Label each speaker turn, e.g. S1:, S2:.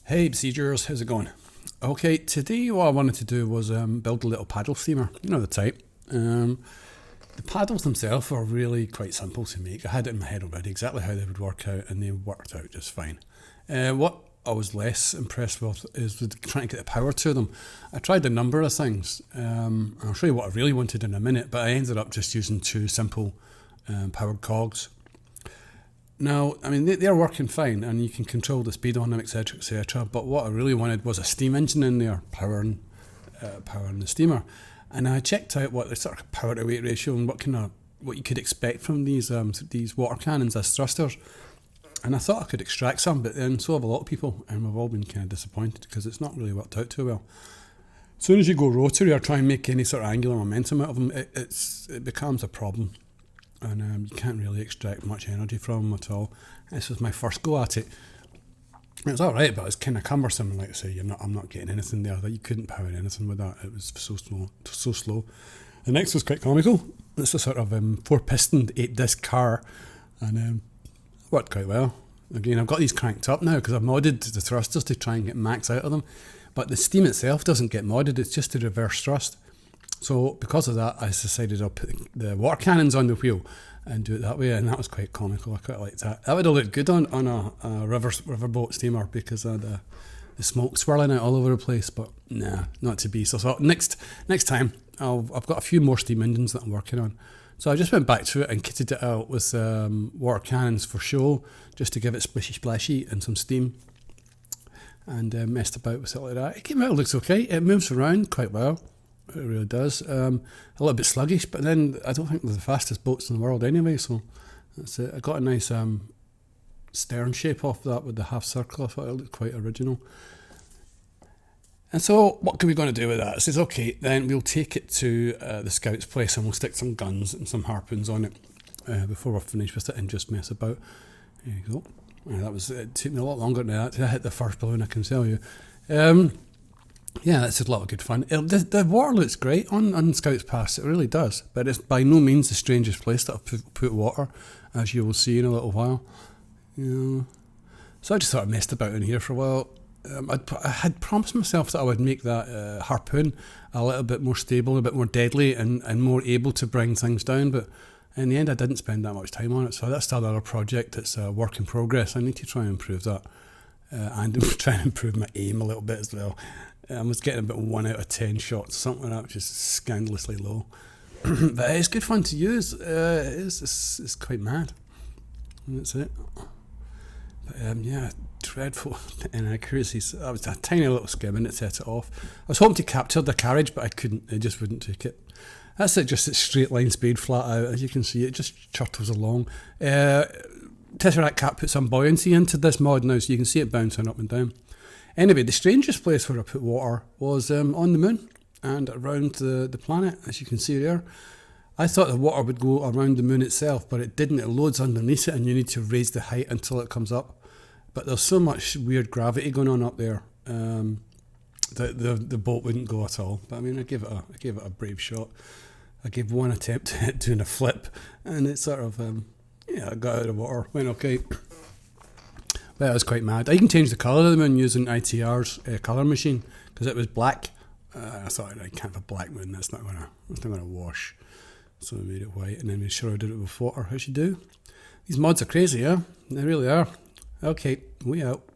S1: Hey Besiegers, how's it going? Okay, today what I wanted to do was build a little paddle steamer, you know the type. The paddles themselves are really quite simple to make. I had it in my head already exactly how they would work out, and they worked out just fine. What I was less impressed with is with trying to get the power to them. I tried a number of things. I'll show you what I really wanted in a minute, but I ended up just using two simple powered cogs. Now, I mean, they're working fine, and you can control the speed on them, etc., etc. But what I really wanted was a steam engine in there powering the steamer. And I checked out what the sort of power to weight ratio and what you could expect from these water cannons as thrusters. And I thought I could extract some, but then so have a lot of people, and we've all been kind of disappointed because it's not really worked out too well. As soon as you go rotary or try and make any sort of angular momentum out of them, it becomes a problem. And you can't really extract much energy from them at all. This was my first go at it. It was alright, but it was kind of cumbersome. Like I say, I'm not getting anything there. That you couldn't power anything with that. It was so slow. The next was quite comical. It's a sort of 4-pistoned 8-disc car, and worked quite well. Again, I've got these cranked up now because I've modded the thrusters to try and get max out of them. But the steam itself doesn't get modded. It's just the reverse thrust. So because of that, I decided I'll put the water cannons on the wheel and do it that way, and that was quite comical. I quite liked that. That would have looked good on a riverboat steamer because of the smoke swirling out all over the place, but nah, not to be. So next time, I've got a few more steam engines that I'm working on. So I just went back to it and kitted it out with water cannons for show, just to give it splishy splashy and some steam, and messed about with it like that. It came out, looks okay. It moves around quite well. It really does. A little bit sluggish, but then I don't think they're the fastest boats in the world anyway, so that's it. I got a nice stern shape off that with the half circle. I thought it looked quite original. And so what are we going to do with that? I says, okay, then we'll take it to the scout's place and we'll stick some guns and some harpoons on it before we're finished with it and just mess about. There you go. It took me a lot longer than that to hit the first balloon, I can tell you. Yeah, that's a lot of good fun. The water looks great on Scout's Pass, it really does. But it's by no means the strangest place that I've put water, as you will see in a little while. Yeah. So I just sort of messed about in here for a while. I had promised myself that I would make that harpoon a little bit more stable, a bit more deadly, and more able to bring things down. But in the end, I didn't spend that much time on it. So that's still another project. It's a work in progress. I need to try and improve that. And try and improve my aim a little bit as well. I was getting about 1 out of 10 shots, something like that, which is scandalously low. But it's good fun to use. It's quite mad. And that's it. But yeah, dreadful inaccuracies. That was a tiny little skim and it set it off. I was hoping to capture the carriage, but I couldn't. It just wouldn't take it. That's it, just its straight line speed flat out. As you can see, it just chortles along. Tesseract Cat put some buoyancy into this mod now, so you can see it bouncing up and down. Anyway, the strangest place where I put water was on the moon and around the planet, as you can see there. I thought the water would go around the moon itself, but it didn't. It loads underneath it and you need to raise the height until it comes up. But there's so much weird gravity going on up there that the boat wouldn't go at all. But I mean, I gave it a brave shot. I gave one attempt at doing a flip, and it sort of, I got out of the water, went okay. But it was quite mad. I can change the colour of the moon using ITR's colour machine, because it was black. I thought, I can't have a black moon, that's not gonna wash. So I made it white, and then made sure I did it with water, as you do. These mods are crazy, yeah? They really are. Okay, we out.